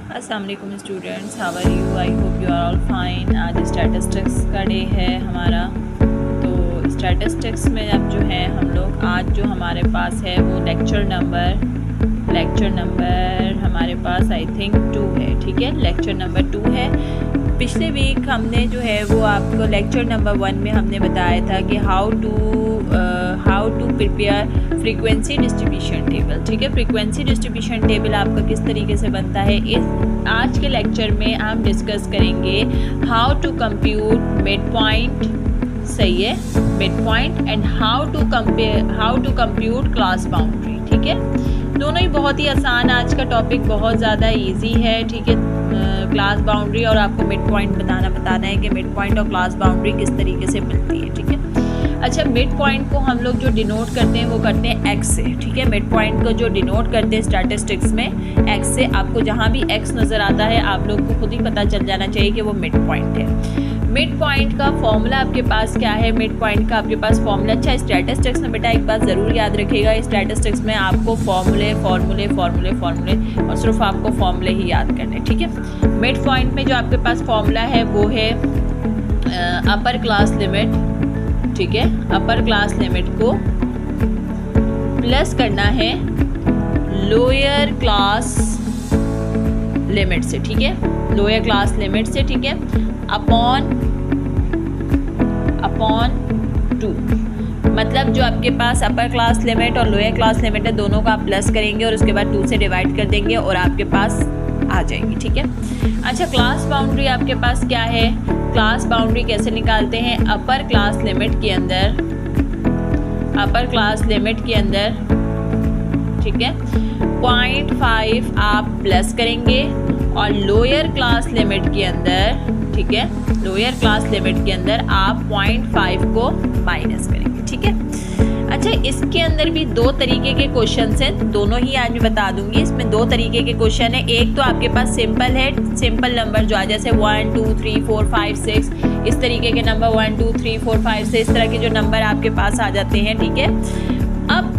अस्सलाम वालेकुम students, how are you? I hope you are all fine. आज statistics का डे है हमारा। तो स्टैटिस्टिक्स में अब जो है हम लोग आज जो हमारे पास है वो लेक्चर नंबर हमारे पास आई थिंक 2 है। ठीक है, लेक्चर नंबर 2 है। पिछले वीक हमने जो है वो आपको लेक्चर नंबर 1 में हमने बताया था कि how to prepare frequency distribution table. ठीक है, फ्रीक्वेंसी डिस्ट्रीब्यूशन टेबल आपका किस तरीके से बनता है। इस आज के लेक्चर में हम डिस्कस करेंगे how to compute mid point, सही है, mid point, and how to compute class boundary. ठीक है, दोनों ही बहुत ही आसान। आज का टॉपिक बहुत ज़्यादा इजी है। ठीक है, क्लास बाउंड्री और आपको मिड पॉइंट बताना है कि मिड पॉइंट और क्लास बाउंड्री किस तरीके से मिलती है। ठीक है, अच्छा, मिड पॉइंट को हम लोग जो डिनोट करते हैं वो करते हैं एक्स से। ठीक है, मिड पॉइंट को जो डिनोट करते हैं स्टैटिस्टिक्स में एक्स से। आपको जहाँ भी एक्स नज़र आता है आप लोग को खुद ही पता चल जाना चाहिए कि वो मिड पॉइंट है। मिड पॉइंट का फॉर्मूला आपके पास क्या है? मिड पॉइंट का आपके पास फॉर्मूला, अच्छा स्टैटिस्टिक्स में बेटा एक बात ज़रूर याद रखिएगा, स्टैटिस्टिक्स में आपको फार्मूले और सिर्फ आपको फार्मूले ही याद करने। ठीक है, मिड पॉइंट में जो आपके पास फॉर्मूला है वो है अपर क्लास लिमिट। ठीक है, अपर क्लास लिमिट को प्लस करना है लोअर क्लास लिमिट से। ठीक है, लोअर क्लास लिमिट से, ठीक है, अपॉन 2। मतलब जो आपके पास अपर क्लास लिमिट और लोअर क्लास लिमिट है दोनों का आप प्लस करेंगे और उसके बाद 2 से डिवाइड कर देंगे और आपके पास आ जाएंगी। ठीक है, अच्छा, क्लास बाउंड्री आपके पास क्या है? क्लास बाउंड्री कैसे निकालते हैं? अपर क्लास लिमिट के अंदर, ठीक है, 0.5 आप प्लस करेंगे और लोअर क्लास लिमिट के अंदर, ठीक है, लोअर क्लास लिमिट के अंदर आप 0.5 को माइनस करेंगे। ठीक है, अच्छा, इसके अंदर भी 2 तरीके के क्वेश्चन हैं, दोनों ही आज मैं बता दूंगी। इसमें 2 तरीके के क्वेश्चन है। एक तो आपके पास सिंपल है, सिंपल नंबर जो आ जैसे 1 2 3 4 5 6 इस तरीके के नंबर 1 2 3 4 5 6 इस तरह के जो नंबर आपके पास आ जाते हैं। ठीक है, अब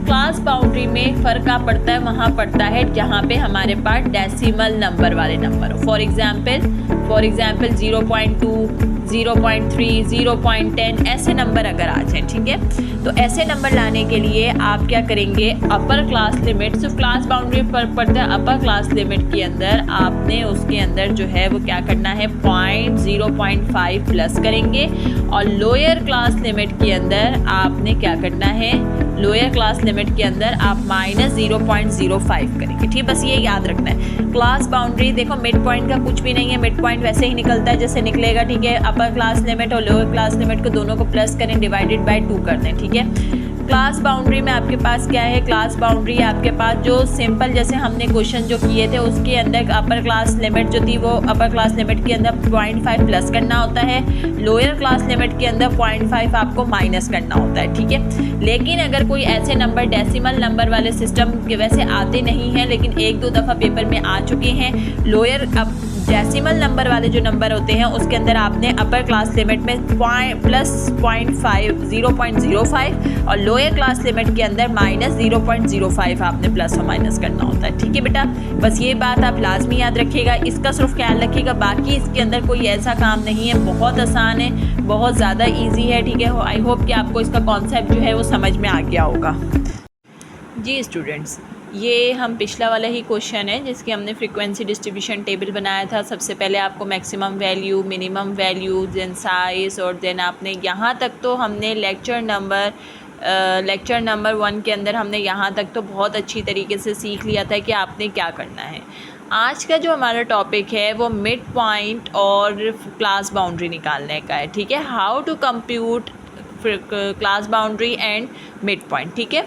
क्लास बाउंड्री में फ़र्क क्या पड़ता है? वहाँ पड़ता है जहाँ पे हमारे पास डेसिमल नंबर वाले नंबर हो। फॉर एग्जांपल 0.2 0.3 0.10 ऐसे नंबर अगर आ जाए। ठीक है, तो ऐसे नंबर लाने के लिए आप क्या करेंगे? अपर क्लास लिमिट, सिर्फ क्लास बाउंड्री पर पड़ता है। अपर क्लास लिमिट के अंदर आपने उसके अंदर जो है वो क्या करना है? 0.5 प्लस करेंगे और लोअर क्लास लिमिट के अंदर आपने क्या करना है? लोअर क्लास लिमिट के अंदर आप -0.05 करेंगे। ठीक, बस ये याद रखना है। क्लास बाउंड्री देखो, मिड पॉइंट का कुछ भी नहीं है, मिड पॉइंट वैसे ही निकलता है जैसे निकलेगा। ठीक है, अपर क्लास लिमिट और लोअर क्लास लिमिट को दोनों को प्लस करें, डिवाइडेड बाय 2 कर दें। ठीक है, क्लास बाउंड्री में आपके पास क्या है? क्लास बाउंड्री आपके पास जो सिंपल जैसे हमने क्वेश्चन जो किए थे उसके अंदर अपर क्लास लिमिट जो थी वो अपर क्लास लिमिट के अंदर 0.5 प्लस करना होता है, लोअर क्लास लिमिट के अंदर 0.5 आपको माइनस करना होता है। ठीक है, लेकिन अगर कोई ऐसे नंबर डेसिमल नंबर वाले सिस्टम के वैसे आते नहीं हैं लेकिन 1-2 दफ़ा पेपर में आ चुके हैं, लोअर डेसिमल नंबर वाले जो नंबर होते हैं उसके अंदर आपने अपर क्लास लिमिट में प्लस 0.05 और लोअर क्लास लिमिट के अंदर -0.05 आपने प्लस और माइनस करना होता है। ठीक है बेटा, बस ये बात आप लाजमी याद रखिएगा, इसका सिर्फ ख्याल रखिएगा। बाकी इसके अंदर कोई ऐसा काम नहीं है, बहुत आसान है, बहुत ज़्यादा ईजी है। ठीक है, आई होप कि आपको इसका कॉन्सेप्ट जो है वो समझ में आ गया होगा। जी स्टूडेंट्स, ये हम पिछला वाला ही क्वेश्चन है जिसकी हमने फ्रीक्वेंसी डिस्ट्रीब्यूशन टेबल बनाया था। सबसे पहले आपको maximum value, minimum value, then size और देन आपने यहाँ तक तो हमने लेक्चर नंबर 1 के अंदर हमने यहाँ तक तो बहुत अच्छी तरीके से सीख लिया था कि आपने क्या करना है। आज का जो हमारा टॉपिक है वो मिड पॉइंट और क्लास बाउंड्री निकालने का है। ठीक है, how to compute class boundary and mid point. ठीक है,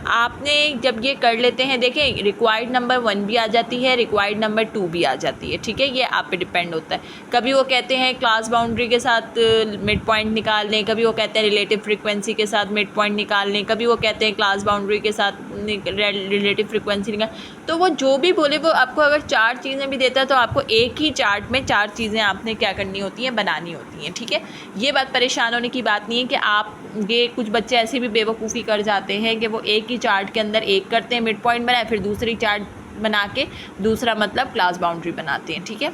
आपने जब ये कर लेते हैं, देखें रिक्वायर्ड नंबर 1 भी आ जाती है, रिक्वायर्ड नंबर 2 भी आ जाती है। ठीक है, ये आप पे डिपेंड होता है। कभी वो कहते हैं क्लास बाउंड्री के साथ मिड पॉइंट निकाल लें, कभी वो कहते हैं रिलेटिव फ्रीक्वेंसी के साथ मिड पॉइंट निकाल लें, कभी वो कहते हैं क्लास बाउंड्री के साथ रिलेटिव फ्रीक्वेंसी निकाल। तो वो जो भी बोले, वो आपको अगर 4 चीज़ें भी देता है तो आपको एक ही चार्ट में 4 चीज़ें आपने क्या करनी होती हैं? बनानी होती हैं। ठीक है, ये बात परेशान होने की बात नहीं है कि आप ये कुछ बच्चे ऐसे भी बेवकूफ़ी कर जाते हैं कि वो एक ही चार्ट के अंदर एक करते हैं मिड पॉइंट बनाए, फिर दूसरी चार्ट बना के दूसरा मतलब क्लास बाउंड्री बनाते हैं, ठीक है।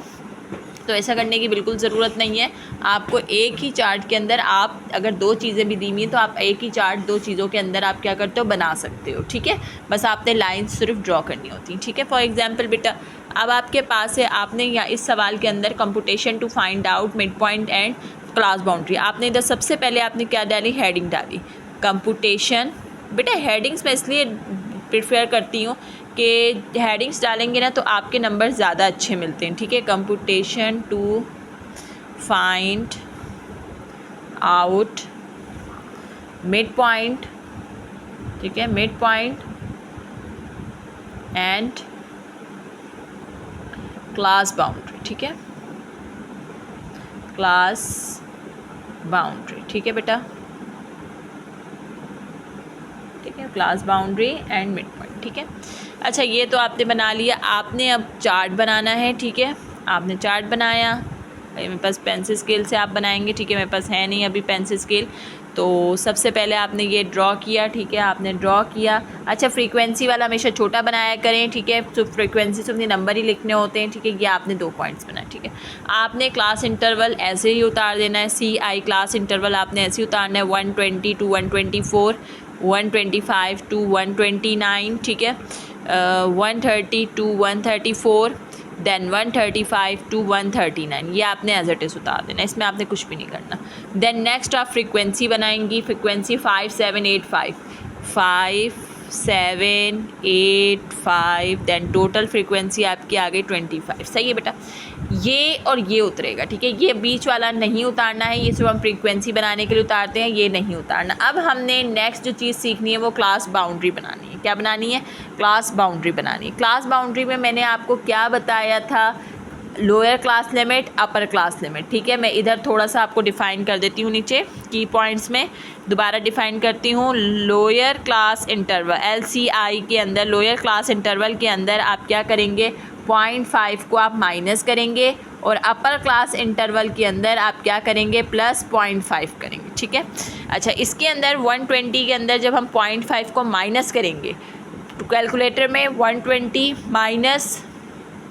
तो ऐसा करने की बिल्कुल ज़रूरत नहीं है। आपको एक ही चार्ट के अंदर आप अगर दो चीज़ें भी दी हुई हैं तो आप एक ही चार्ट दो चीज़ों के अंदर आप क्या करते हो, बना सकते हो, ठीक है। बस आपने लाइंस सिर्फ ड्रॉ करनी होती हैं, ठीक है। फॉर एग्जांपल बेटा अब आपके पास है, आपने यहाँ इस सवाल के अंदर computation to find out mid point and class boundary, आपने इधर सबसे पहले आपने क्या डाली, हेडिंग डाली कंप्यूटेशन। बेटा हेडिंग्स मैं इसलिए प्रेफर करती हूँ कि हेडिंग्स डालेंगे ना तो आपके नंबर ज़्यादा अच्छे मिलते हैं, ठीक है। Computation to find out mid point, ठीक है, mid point and class boundary, ठीक है, क्लास बाउंड्री, ठीक है बेटा, ठीक है, class boundary and mid point, ठीक है। अच्छा ये तो आपने बना लिया, आपने अब चार्ट बनाना है, ठीक है। आपने चार्ट बनाया, मेरे पास पेंसिल स्केल से आप बनाएंगे, ठीक है, मेरे पास है नहीं अभी पेंसिल स्केल। तो सबसे पहले आपने ये ड्रॉ किया, ठीक है, आपने ड्रॉ किया। अच्छा फ्रीक्वेंसी वाला हमेशा छोटा बनाया करें, ठीक है, तो फ्रीक्वेंसी से अपने नंबर ही लिखने होते हैं, ठीक है। ये आपने 2 पॉइंट्स बनाए, ठीक है। आपने क्लास इंटरवल ऐसे ही उतार देना है, CI क्लास इंटरवल आपने ऐसे ही उतारना है, 120 टू 124, 125 टू 129, ठीक है, 130 टू 134, देन 135 टू 139, ये आपने एज इट इज़ उतार देना, इसमें आपने कुछ भी नहीं करना। देन नेक्स्ट आप फ्रीक्वेंसी बनाएंगी, फ्रीक्वेंसी 5785, 5785, देन टोटल फ्रीक्वेंसी आपकी आ गई 25, सही है बेटा। ये और ये उतरेगा, ठीक है, ये बीच वाला नहीं उतारना है, ये सिर्फ हम फ्रीक्वेंसी बनाने के लिए उतारते हैं, ये नहीं उतारना। अब हमने नेक्स्ट जो चीज़ सीखनी है वो क्लास बाउंड्री बनानी है। क्या बनानी है, क्लास बाउंड्री बनानी है। क्लास बाउंड्री में मैंने आपको क्या बताया था, lower class limit, upper class limit, ठीक है। मैं इधर थोड़ा सा आपको डिफ़ाइन कर देती हूँ, नीचे की पॉइंट्स में दोबारा डिफ़ाइन करती हूँ। लोअर क्लास इंटरवल LCI के अंदर, लोअर क्लास इंटरवल के अंदर आप क्या करेंगे, 0.5 को आप माइनस करेंगे, और अपर क्लास इंटरवल के अंदर आप क्या करेंगे, प्लस 0.5 करेंगे, ठीक है। अच्छा इसके अंदर 120 के अंदर जब हम 0.5 को माइनस करेंगे तो कैलकुलेटर में 120 माइनस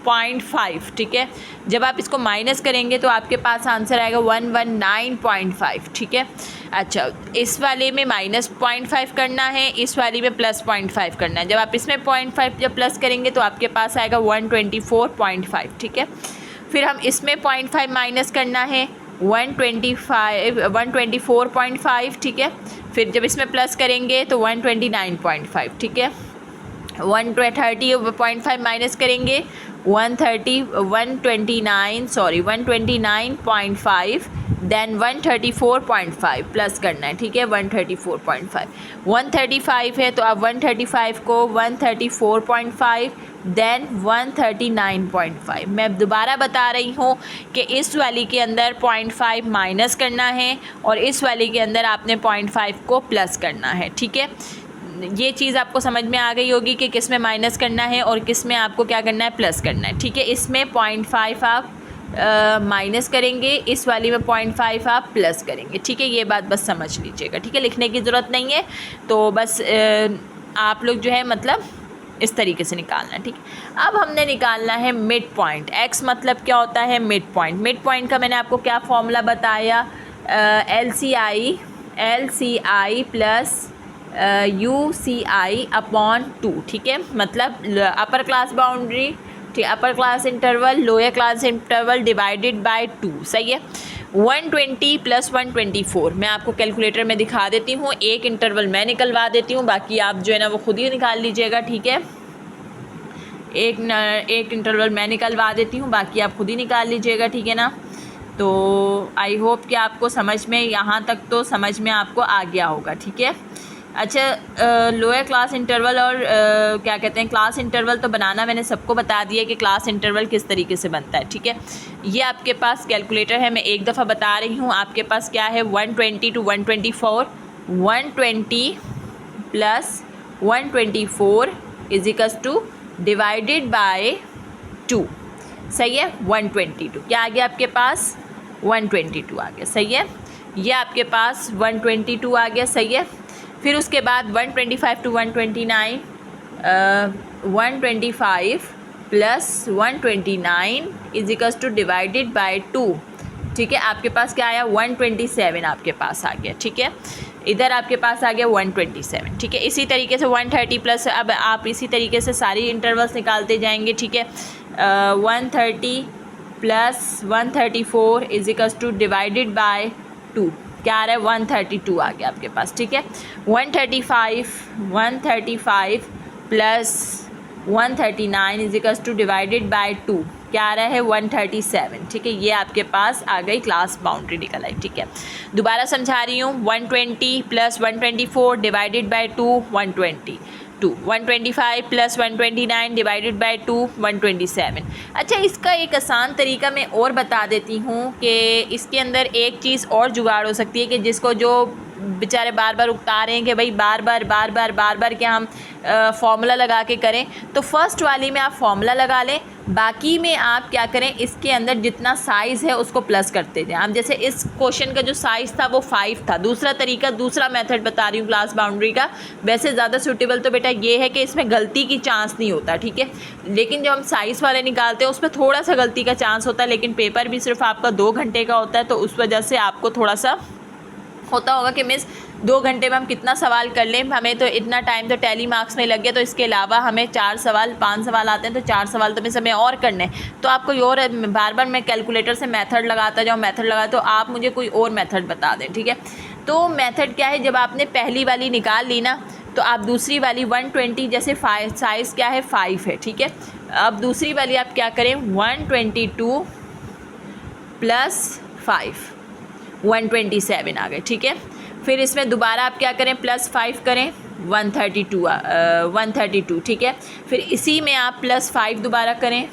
0.5, ठीक है, जब आप इसको माइनस करेंगे तो आपके पास आंसर आएगा 119.5, ठीक है। अच्छा इस वाले में माइनस 0.5 करना है, इस वाले में प्लस 0.5 करना है। जब आप इसमें 0.5 जब प्लस करेंगे तो आपके पास आएगा 124.5, ठीक है। फिर हम इसमें 0.5 माइनस करना है, 124.5, ठीक है। फिर जब इसमें प्लस करेंगे तो 129.5, ठीक है। 130.5 माइनस करेंगे, 129.5, देन 134.5 प्लस करना है, ठीक है, 134.5, 135 है तो अब 135 को 134.5, देन 139.5। मैं दोबारा बता रही हूँ कि इस वाली के अंदर 0.5 माइनस करना है और इस वाली के अंदर आपने 0.5 को प्लस करना है, ठीक है। ये चीज़ आपको समझ में आ गई होगी कि किस में माइनस करना है और किस में आपको क्या करना है, प्लस करना है, ठीक है। इसमें 0.5 आप माइनस करेंगे, इस वाली में 0.5 आप प्लस करेंगे, ठीक है। ये बात बस समझ लीजिएगा, ठीक है, लिखने की ज़रूरत नहीं है। तो बस आप लोग जो है मतलब इस तरीके से निकालना है, ठीक है। अब हमने निकालना है मिड पॉइंट। एक्स मतलब क्या होता है, मिड पॉइंट। मिड पॉइंट का मैंने आपको क्या फॉर्मूला बताया, LCI प्लस UCI अपॉन 2, ठीक है। मतलब अपर क्लास बाउंड्री, ठीक, upper class interval, lower class interval divided by 2, सही है। 120 प्लस 124 मैं आपको कैलकुलेटर में दिखा देती हूँ, एक इंटरवल मैं निकलवा देती हूँ, बाकी आप जो है ना वो खुद ही निकाल लीजिएगा, ठीक है। एक इंटरवल मैं निकलवा देती हूँ, बाकी आप खुद ही निकाल लीजिएगा, ठीक है ना। तो आई होप कि आपको समझ में, यहाँ तक तो समझ में आपको आ गया होगा, ठीक है। अच्छा लोअर क्लास इंटरवल और क्या कहते हैं क्लास इंटरवल तो बनाना मैंने सबको बता दिया कि क्लास इंटरवल किस तरीके से बनता है, ठीक है। ये आपके पास कैलकुलेटर है, मैं एक दफ़ा बता रही हूँ। आपके पास क्या है, 120 to 124, 120 plus 124 is equals to divided by 2, सही है। 122 क्या आ गया आपके पास, 122 आ गया, सही है। ये आपके पास 122 आ गया, सही है। फिर उसके बाद 125 to 129, 125 plus 129 is equals to divided by 2। ठीक है, आपके पास क्या आया 127 आपके पास आ गया। ठीक है, इधर आपके पास आ गया 127। ठीक है, इसी तरीके से 130 प्लस, अब आप इसी तरीके से सारी इंटरवल्स निकालते जाएंगे। ठीक है, 130 plus 134 is equals to divided by 2, क्या आ रहा है 132 आ गया आपके पास। ठीक है, 135 plus 139 is equals to divided by 2, क्या आ रहा है 137। ठीक है, ये आपके पास आ गई क्लास बाउंड्री निकल आई। ठीक है, दोबारा समझा रही हूँ, 120 plus 124 divided by 2 122, 125 plus 129 divided by 2 127। अच्छा, इसका एक आसान तरीका मैं और बता देती हूँ कि इसके अंदर एक चीज़ और जुगाड़ हो सकती है कि जिसको जो बेचारे बार बार उकता रहे हैं कि भाई बार बार क्या हम फॉर्मूला लगा के करें, तो फर्स्ट वाली में आप फॉर्मूला लगा लें, बाकी में आप क्या करें, इसके अंदर जितना साइज़ है उसको प्लस करते जाएं। अब जैसे इस क्वेश्चन का जो साइज़ था वो 5 था। दूसरा तरीका, दूसरा मेथड बता रही हूँ क्लास बाउंड्री का, वैसे ज़्यादा सूटेबल तो बेटा ये है कि इसमें गलती की चांस नहीं होता। ठीक है, लेकिन जब हम साइज़ वाले निकालते हैं उसमें थोड़ा सा गलती का चांस होता है, लेकिन पेपर भी सिर्फ आपका 2 घंटे का होता है, तो उस वजह से आपको थोड़ा सा होता होगा कि मिस 2 घंटे में हम कितना सवाल कर लें, हमें तो इतना टाइम तो टैली मार्क्स में लग गया, तो इसके अलावा हमें 5 सवाल आते हैं, तो 4 सवाल तो मिस हमें और करने, तो आपको और बार बार मैं कैलकुलेटर से मेथड लगाता जाऊँ, तो आप मुझे कोई और मेथड बता दें। ठीक है, तो मेथड क्या है, जब आपने पहली वाली निकाल ली ना, तो आप दूसरी वाली 120, जैसे साइज़ क्या है 5 है। ठीक है, अब दूसरी वाली आप क्या करें, 122 प्लस 5 127 आ गए। ठीक है, फिर इसमें दोबारा आप क्या करें, प्लस 5 करें, 132। ठीक है, फिर इसी में आप प्लस 5 दोबारा करें,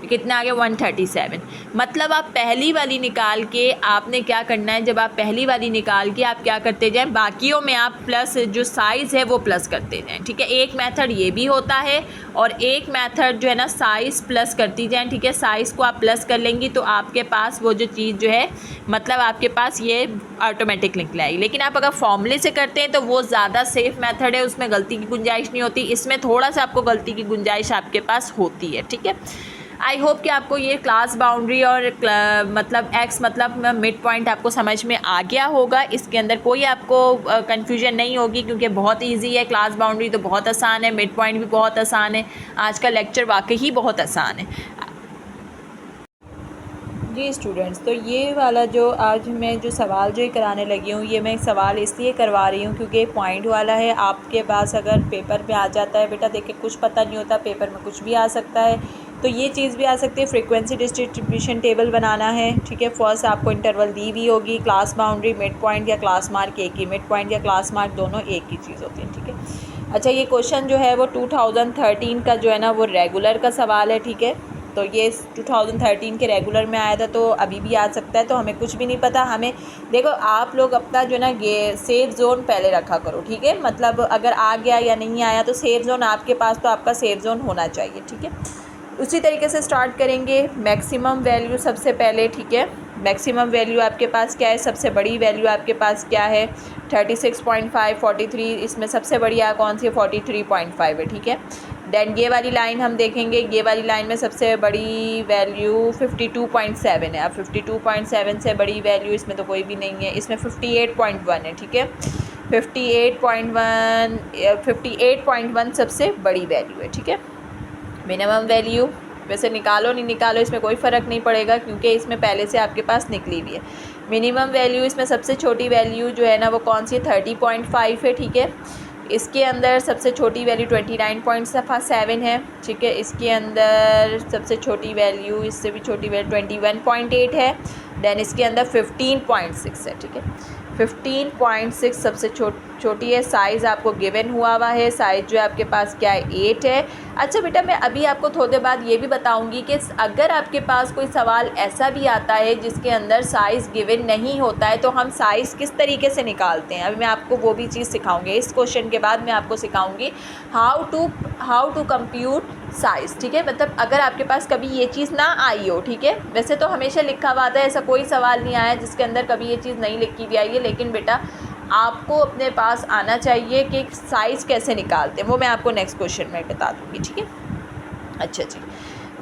कितना आ गया 137। मतलब आप पहली वाली निकाल के आपने क्या करना है, जब आप पहली वाली निकाल के आप क्या करते जाएं, बाकियों में आप प्लस जो साइज़ है वो प्लस करते जाएं। ठीक है, एक मेथड ये भी होता है और एक मेथड जो है ना साइज़ प्लस करती जाएं। ठीक है, साइज़ को आप प्लस कर लेंगी तो आपके पास वो जो चीज़ जो है, मतलब आपके पास ये ऑटोमेटिक निकल आएगी। लेकिन आप अगर फॉर्मूले से करते हैं तो वो ज़्यादा सेफ़ मेथड है, उसमें गलती की गुंजाइश नहीं होती, इसमें थोड़ा सा आपको गलती की गुंजाइश आपके पास होती है। ठीक है, आई होप कि आपको ये क्लास बाउंड्री और मतलब एक्स मतलब मिड पॉइंट आपको समझ में आ गया होगा। इसके अंदर कोई आपको कन्फ्यूजन नहीं होगी, क्योंकि बहुत इजी है। क्लास बाउंड्री तो बहुत आसान है, मिड पॉइंट भी बहुत आसान है। आज का लेक्चर वाकई ही बहुत आसान है। जी स्टूडेंट्स, तो ये वाला जो आज मैं जो सवाल जो कराने लगी हूँ, ये मैं सवाल इसलिए करवा रही हूँ क्योंकि पॉइंट वाला है। आपके पास अगर पेपर पे आ जाता है बेटा, देखिए कुछ पता नहीं होता, पेपर में कुछ भी आ सकता है, तो ये चीज़ भी आ सकती है। फ्रीक्वेंसी डिस्ट्रीब्यूशन टेबल बनाना है। ठीक है, फर्स्ट आपको इंटरवल दी हुई होगी, क्लास बाउंड्री, मिड पॉइंट या क्लास मार्क एक ही, मिड पॉइंट या क्लास मार्क दोनों एक ही चीज़ होती है। ठीक है, अच्छा ये क्वेश्चन जो है वो 2013 का जो है ना वो रेगुलर का सवाल है। ठीक है, तो ये 2013 के रेगुलर में आया था, तो अभी भी आ सकता है, तो हमें कुछ भी नहीं पता। हमें देखो, आप लोग अपना जो ना ये सेफ़ जोन पहले रखा करो। ठीक है, मतलब अगर आ गया या नहीं आया तो सेफ़ जोन आपके पास, तो आपका सेफ़ जोन होना चाहिए। ठीक है, उसी तरीके से स्टार्ट करेंगे। मैक्सिमम वैल्यू सबसे पहले। ठीक है, मैक्सिमम वैल्यू आपके पास क्या है, सबसे बड़ी वैल्यू आपके पास क्या है 36.5, 43, इसमें सबसे बढ़िया कौन सी है 43.5 है। ठीक है, देन ये वाली लाइन हम देखेंगे, ये वाली लाइन में सबसे बड़ी वैल्यू 52.7 है। अब 52.7 से बड़ी वैल्यू इसमें तो कोई भी नहीं है, इसमें 58.1 है। ठीक है, 58.1 सबसे बड़ी वैल्यू है। ठीक है, मिनिमम वैल्यू वैसे निकालो नहीं निकालो इसमें कोई फ़र्क नहीं पड़ेगा, क्योंकि इसमें पहले से आपके पास निकली हुई है। मिनिमम वैल्यू इसमें सबसे छोटी वैल्यू जो है ना वो कौन सी है 30.5 है। ठीक है, इसके अंदर सबसे छोटी वैल्यू 29.7 है। ठीक है, इसके अंदर सबसे छोटी वैल्यू, इससे भी छोटी वैल्यू 21.8 है। देन इसके अंदर 15.6 है। ठीक है, 15.6 सबसे छोटी है। साइज़ आपको गिवन हुआ है, साइज़ जो है आपके पास क्या है 8 है। अच्छा बेटा, मैं अभी आपको थोड़ी देर बाद ये भी बताऊंगी कि अगर आपके पास कोई सवाल ऐसा भी आता है जिसके अंदर साइज़ गिवन नहीं होता है, तो हम साइज़ किस तरीके से निकालते हैं, अभी मैं आपको वो भी चीज़ सिखाऊंगी। इस क्वेश्चन के बाद मैं आपको सिखाऊंगी हाउ टू कंप्यूट साइज़। ठीक है, मतलब अगर आपके पास कभी ये चीज़ ना आई हो, ठीक है, वैसे तो हमेशा लिखा हुआ आता है, ऐसा कोई सवाल नहीं आया जिसके अंदर कभी ये चीज़ नहीं लिखी हुई आई है, लेकिन बेटा आपको अपने पास आना चाहिए कि साइज़ कैसे निकालते हैं, वो मैं आपको नेक्स्ट क्वेश्चन में बता दूँगी, ठीक है। अच्छा जी,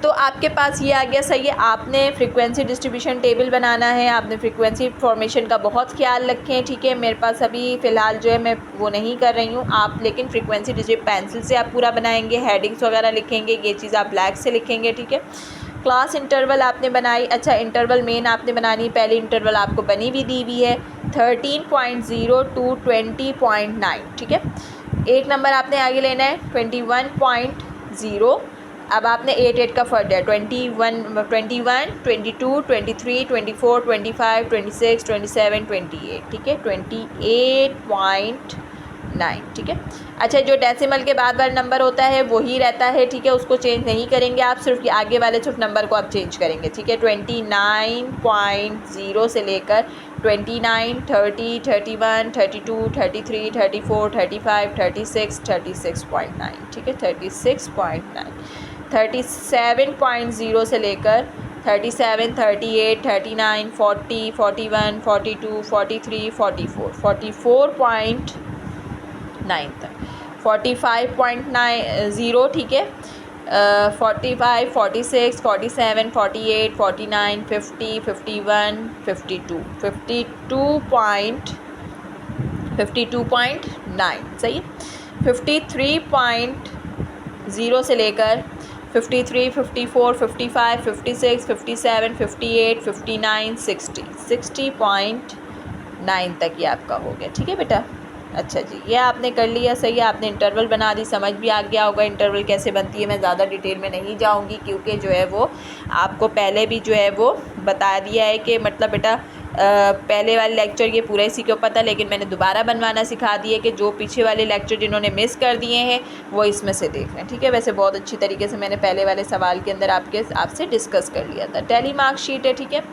तो आपके पास ये आ गया, सही है। आपने फ्रीक्वेंसी डिस्ट्रीब्यूशन टेबल बनाना है, आपने फ्रीक्वेंसी फॉर्मेशन का बहुत ख्याल रखें, ठीक है। मेरे पास अभी फ़िलहाल जो है मैं वो नहीं कर रही हूँ, आप लेकिन फ्रीक्वेंसी पेंसिल से आप पूरा बनाएंगे, हेडिंग्स वगैरह लिखेंगे, ये चीज़ आप ब्लैक से लिखेंगे, ठीक है। क्लास इंटरवल आपने बनाई, अच्छा इंटरवल मेन आपने बनानी, पहली इंटरवल आपको बनी भी दी हुई है 13.0 टू 20.9, ठीक है। एक नंबर आपने आगे लेना है 21.0, अब आपने 8 का फर्द है 21, 22, 23, 24, 25, 26, 27, 28, ठीक है, 28.9, ठीक है। अच्छा, जो डेसिमल के बाद वाला नंबर होता है वही रहता है, ठीक है, उसको चेंज नहीं करेंगे आप, सिर्फ आगे वाले सिर्फ नंबर को आप चेंज करेंगे, ठीक है। 29.0 से लेकर 29, 30, 31, 32, 33, 34, 35, 36, 36.9, ठीक है, 36.9। 37.0 से लेकर 37, 38, 39, 40, 41, 42, 43, 44, 44.9 तक, 45.90, ठीक है, 45, 46, 47, 48, 49, 50, 51, 52, 52.9, सही है। 53.0 से लेकर 53, 54, 55, 56, 57, 58, 59, 60, 60.9 तक ये आपका हो गया, ठीक है बेटा। अच्छा जी, ये आपने कर लिया, सही है। आपने इंटरवल बना दी, समझ भी आ गया होगा इंटरवल कैसे बनती है। मैं ज़्यादा डिटेल में नहीं जाऊंगी क्योंकि जो है वो आपको पहले भी जो है वो बता दिया है कि मतलब बेटा पहले वाले लेक्चर ये पूरा इसी के ऊपर था, लेकिन मैंने दोबारा बनवाना सिखा दिया कि जो पीछे वाले लेक्चर जिन्होंने मिस कर दिए हैं वो इसमें से देख लें, ठीक है। वैसे बहुत अच्छी तरीके से मैंने पहले वाले सवाल के अंदर आपसे डिस्कस कर लिया था। टैली मार्क शीट है, ठीक है।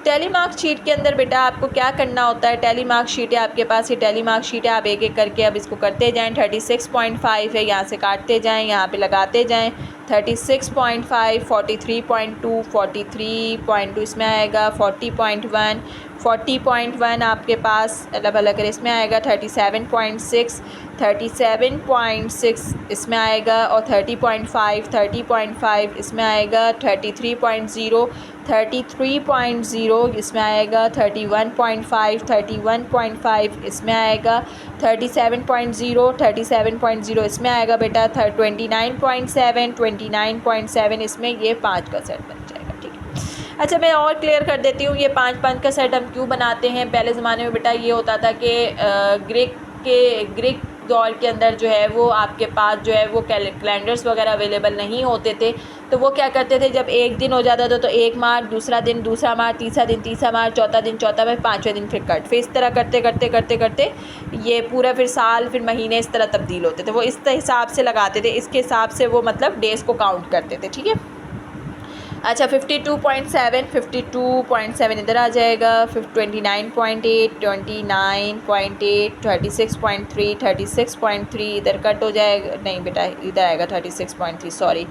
टैली मार्क शीट के अंदर बेटा आपको क्या करना होता है, टैली मार्क शीट है आपके पास, ये टैली मार्क शीट है, आप एक एक करके अब इसको करते जाएं। 36.5 है, यहाँ से काटते जाएं, यहाँ पे लगाते जाएं। 36.5, 43.2, 43.2 इसमें आएगा, 40.1, 40.1 आपके पास अलग अलग करें, इसमें आएगा 37.6, 37.6 इसमें आएगा, और 30.5, 30.5 इसमें आएगा, 33.0, 33.0 इसमें आएगा, 31.5, 31.5 इसमें आएगा, 37.0, 37.0 इसमें आएगा बेटा, 29.7, 29.7 इसमें, ये 5 का सेट बन जाएगा, ठीक है। अच्छा, मैं और क्लियर कर देती हूँ, ये 5 का सेट हम क्यों बनाते हैं। पहले ज़माने में बेटा ये होता था कि ग्रीक दौर के अंदर जो है वो आपके पास जो है वो कैलेंडर्स वगैरह अवेलेबल नहीं होते थे, तो वो क्या करते थे, जब एक दिन हो जाता था तो एक मार्च, दूसरा दिन दूसरा मार्च, तीसरा दिन तीसरा मार्च, चौथा दिन चौथा मार्च, 5वें दिन फिर कट, फिर इस तरह करते करते करते करते ये पूरा फिर साल फिर महीने इस तरह तब्दील होते थे। वो इस हिसाब से लगाते थे, इसके हिसाब से वो मतलब डेज़ को काउंट करते थे, ठीक है। अच्छा, 52.7, 52.7 इधर आ जाएगा, 29.8, 29.8, 36.3, 36.3 इधर कट हो जाएगा, नहीं बेटा इधर आएगा 36.3, सॉरी,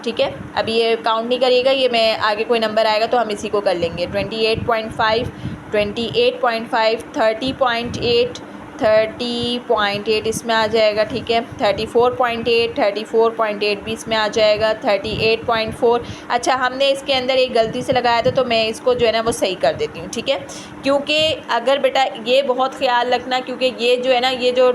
ठीक है। अभी ये काउंट नहीं करिएगा, ये मैं आगे कोई नंबर आएगा तो हम इसी को कर लेंगे। 28.5, 28.5, 30.8, 30.8 इसमें आ जाएगा, ठीक है। 34.8, 34.8 भी इसमें आ जाएगा, 38.4। अच्छा, हमने इसके अंदर एक गलती से लगाया था तो मैं इसको जो है ना वो सही कर देती हूँ, ठीक है। क्योंकि अगर बेटा ये बहुत ख्याल रखना, क्योंकि ये जो है ना ये जो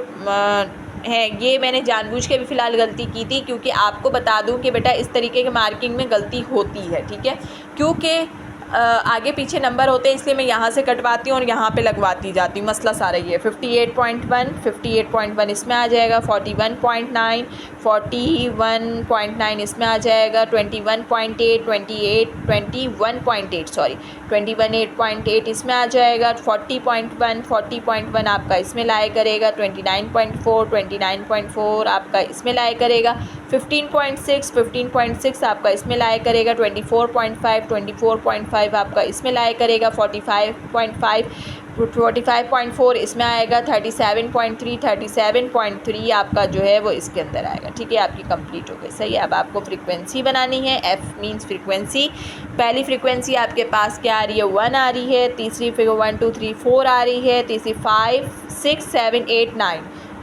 है ये मैंने जानबूझ के भी फ़िलहाल गलती की थी, क्योंकि आपको बता दूं कि बेटा इस तरीके के मार्किंग में गलती होती है, ठीक है। क्योंकि आगे पीछे नंबर होते हैं, इसलिए मैं यहाँ से कटवाती हूँ और यहाँ पे लगवाती जाती हूँ, मसला सारा ये। 58.1, 58.1 इसमें आ जाएगा, 41.9, 41.9 इसमें आ जाएगा, 21.8, 21.8 सॉरी 21.8 इसमें आ जाएगा, 40.1, 40.1 आपका इसमें लाया करेगा, 29.4, 29.4 आपका इसमें लाया करेगा, 15.6 आपका इसमें लाया करेगा, 24.5 आपका इसमें लाया करेगा, 45.4 इसमें आएगा, 37.3 आपका जो है वो इसके अंदर आएगा। ठीक है, आपकी कंप्लीट हो गई। सही है, अब आपको फ्रीक्वेंसी बनानी है। F means frequency. पहली फ्रीक्वेंसी आपके पास क्या आ रही है, 1 आ रही है। तीसरी 1 2 3 4 आ रही है। तीसरी 5 6 7 8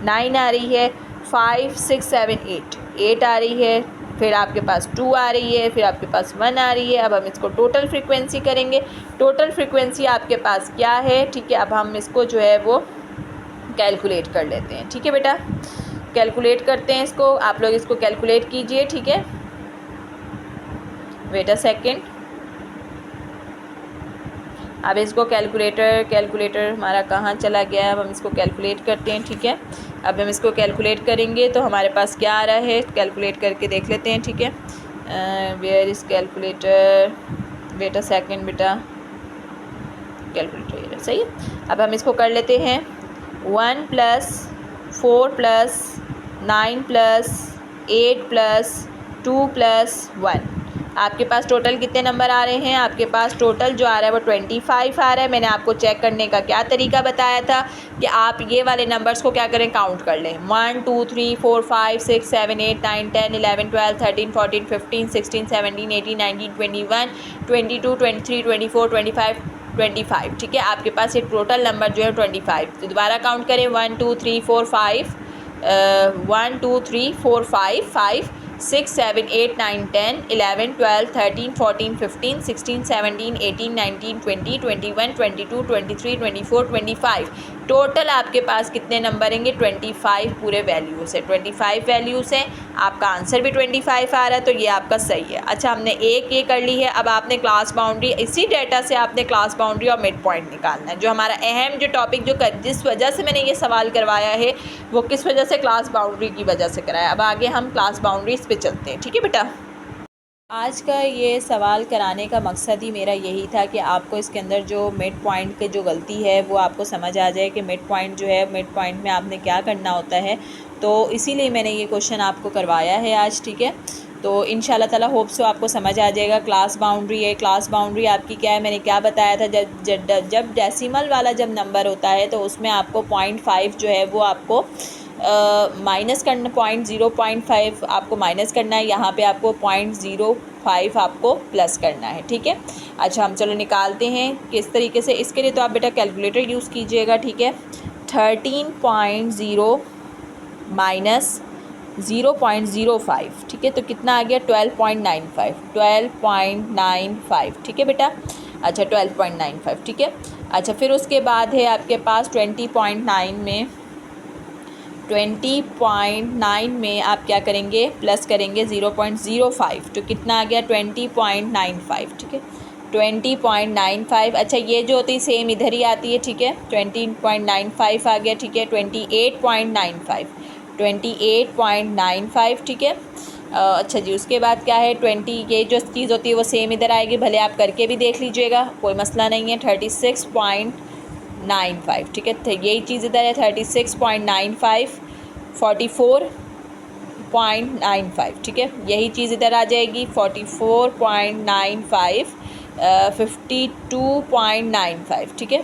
9 आ रही है। 5 6 7 8 आ रही है। फिर आपके पास 2 आ रही है। फिर आपके पास 1 आ रही है। अब हम इसको टोटल फ्रीक्वेंसी करेंगे। टोटल फ्रीक्वेंसी आपके पास क्या है, ठीक है। अब हम इसको जो है वो कैलकुलेट कर लेते हैं। ठीक है बेटा, कैलकुलेट करते हैं इसको। आप लोग इसको कैलकुलेट कीजिए। ठीक है, वेट अ सेकेंड। अब इसको कैलकुलेटर हमारा कहाँ चला गया है। अब हम इसको कैलकुलेट करते हैं। ठीक है, अब हम इसको कैलकुलेट करेंगे तो हमारे पास क्या आ रहा है, कैलकुलेट करके देख लेते हैं। ठीक है, where is calculator, wait a second बेटा, कैलकुलेटर सही है। अब हम इसको कर लेते हैं। 1 + 4 + 9 + 8 + 2 + 1 आपके पास टोटल कितने नंबर आ रहे हैं। आपके पास टोटल जो आ रहा है वो 25 आ रहा है। मैंने आपको चेक करने का क्या तरीका बताया था कि आप ये वाले नंबर्स को क्या करें, काउंट कर लें। 1 2 3 4 5 6 7 8 9 10 11 12 13 14 15 16 17 18 19 21 22 23 24 25 25। ठीक है, आपके पास ये टोटल नंबर जो है 25। तो दोबारा काउंट करें। 1 2 3 4 5 1 2 3 4 5 6 7 8 9 10 11 12 13 14 15 16 17 18 19 20 21 22 23 24 25। टोटल आपके पास कितने नंबर आएंगे, 25 पूरे वैल्यू से। 25 वैल्यू से आपका आंसर भी 25 आ रहा है, तो ये आपका सही है। अच्छा, हमने एक ये कर ली है। अब आपने क्लास बाउंड्री, इसी डेटा से आपने क्लास बाउंड्री और मिड पॉइंट निकालना है। जो हमारा अहम जो टॉपिक जो जिस वजह से मैंने ये सवाल करवाया है वो किस वजह से, क्लास बाउंड्री की वजह से कराया। अब आगे हम क्लास बाउंड्रीज पे चलते हैं। ठीक है बेटा, आज का ये सवाल कराने का मकसद ही मेरा यही था कि आपको इसके अंदर जो मिड पॉइंट की जो गलती है वो आपको समझ आ जाए कि मिड पॉइंट जो है, मिड पॉइंट में आपने क्या करना होता है। तो इसीलिए मैंने ये क्वेश्चन आपको करवाया है आज। ठीक है, तो इंशाल्लाह ताला होप सो आपको समझ आ जाएगा। क्लास बाउंड्री है, क्लास बाउंड्री आपकी क्या है, मैंने क्या बताया था। जब डेसिमल वाला जब नंबर होता है तो उसमें आपको 0.5 जो है वो आपको माइनस करना, 0.5 आपको माइनस करना है। यहाँ पे आपको 0.05 आपको प्लस करना है। ठीक है, अच्छा हम चलो निकालते हैं किस तरीके से। इसके लिए तो आप बेटा कैलकुलेटर यूज़ कीजिएगा। ठीक है, 13.0 माइनस 0.05। ठीक है, तो कितना आ गया, 12.95। ठीक है बेटा, अच्छा 12.95। ठीक है, अच्छा फिर उसके बाद है आपके पास 20.9 में आप क्या करेंगे, प्लस करेंगे 0.05। तो कितना आ गया, 20.95। ठीक है, 20.95। अच्छा ये जो होती है सेम इधर ही आती है। ठीक है, 20.95 आ गया। ठीक है, 28.95। ठीक है, अच्छा जी उसके बाद क्या है, 20, ये जो चीज़ होती है वो सेम इधर आएगी, भले आप करके भी देख लीजिएगा, कोई मसला नहीं है। 36.95। ठीक है, तो यही चीज़ इधर है 36.95, 44.95। ठीक है, यही चीज़ इधर आ जाएगी 44.95, 52.95। ठीक है,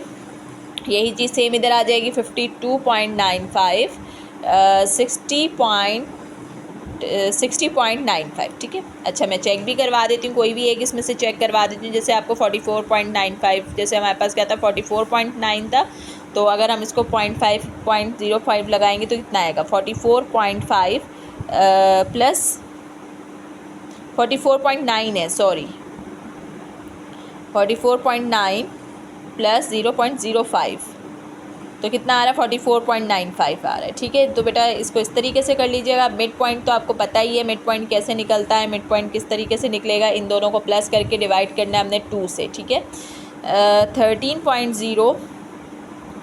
यही चीज़ सेम इधर आ जाएगी 52.95, 60.95। ठीक है, अच्छा मैं चेक भी करवा देती हूँ, कोई भी एक इसमें से चेक करवा देती हूँ। जैसे आपको 44.95, जैसे हमारे पास क्या था 44.9 था, तो अगर हम इसको 0.05 लगाएंगे तो कितना आएगा, 44.5 प्लस 44.9 है, सॉरी 44.9 प्लस 0.05, तो कितना आ रहा है, 44.95 आ रहा है। ठीक है, तो बेटा इसको इस तरीके से कर लीजिएगा। मिड पॉइंट तो आपको पता ही है, मिड पॉइंट कैसे निकलता है, मिड पॉइंट किस तरीके से निकलेगा। इन दोनों को प्लस करके डिवाइड करना है हमने 2 से। ठीक है, 13.0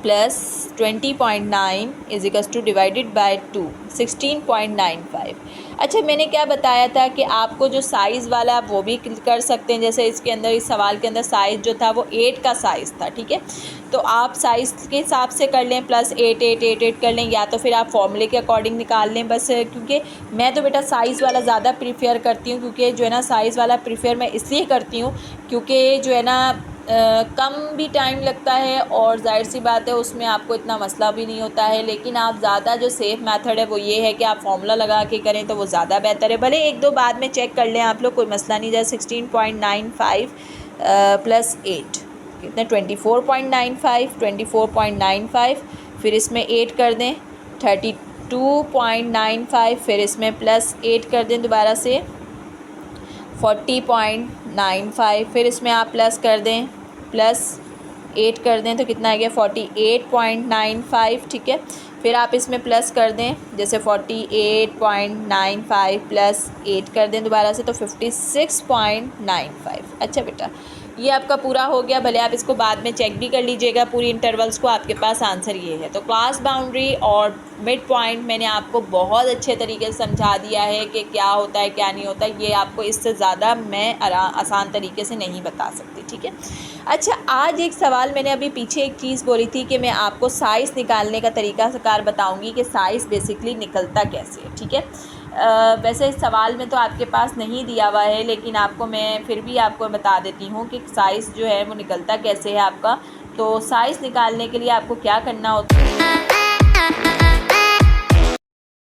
plus 20.9 is equals to divided by 2, 16.95। अच्छा, मैंने क्या बताया था कि आपको जो साइज़ वाला आप वो भी कर सकते हैं। जैसे इसके अंदर, इस सवाल के अंदर साइज़ जो था वो 8 का साइज़ था, ठीक है। तो आप साइज़ के हिसाब से कर लें, +8 8 8 8 कर लें, या तो फिर आप फॉर्मूले के अकॉर्डिंग निकाल लें बस। क्योंकि मैं तो बेटा साइज़ वाला ज़्यादा प्रीफर करती हूँ, क्योंकि जो है ना साइज़ वाला प्रीफर मैं इसलिए करती हूँ क्योंकि जो है ना कम भी टाइम लगता है और जाहिर सी बात है उसमें आपको इतना मसला भी नहीं होता है। लेकिन आप ज़्यादा जो सेफ़ मेथड है वो ये है कि आप फार्मूला लगा के करें तो वो ज़्यादा बेहतर है। भले एक दो बाद में चेक कर लें आप लोग, कोई मसला नहीं। जैसे 16.95 + 8 कितने, 24.95, 24.95, फिर इसमें 8 कर दें 32.95, फिर इसमें +8 कर दें दोबारा से 40.95, फिर इसमें आप प्लस कर दें, +8 कर दें तो कितना आ गया 48.95, ठीक है। फिर आप इसमें प्लस कर दें, जैसे 48.95 + 8 कर दें दोबारा से तो 56.95। अच्छा बेटा, ये आपका पूरा हो गया। भले आप इसको बाद में चेक भी कर लीजिएगा पूरी इंटरवल्स को, आपके पास आंसर ये है। तो क्लास बाउंड्री और मिड पॉइंट मैंने आपको बहुत अच्छे तरीके से समझा दिया है कि क्या होता है क्या नहीं होता। ये आपको इससे ज़्यादा मैं आसान तरीके से नहीं बता सकती, ठीक है। अच्छा, आज एक सवाल मैंने अभी पीछे एक चीज़ बोली थी कि मैं आपको साइज़ निकालने का तरीका कार बताऊँगी कि साइज़ बेसिकली निकलता कैसे है, ठीक है। वैसे इस सवाल में तो आपके पास नहीं दिया हुआ है, लेकिन आपको मैं फिर भी आपको बता देती हूँ कि साइज़ जो है वो निकलता कैसे है आपका। तो साइज़ निकालने के लिए आपको क्या करना होता है।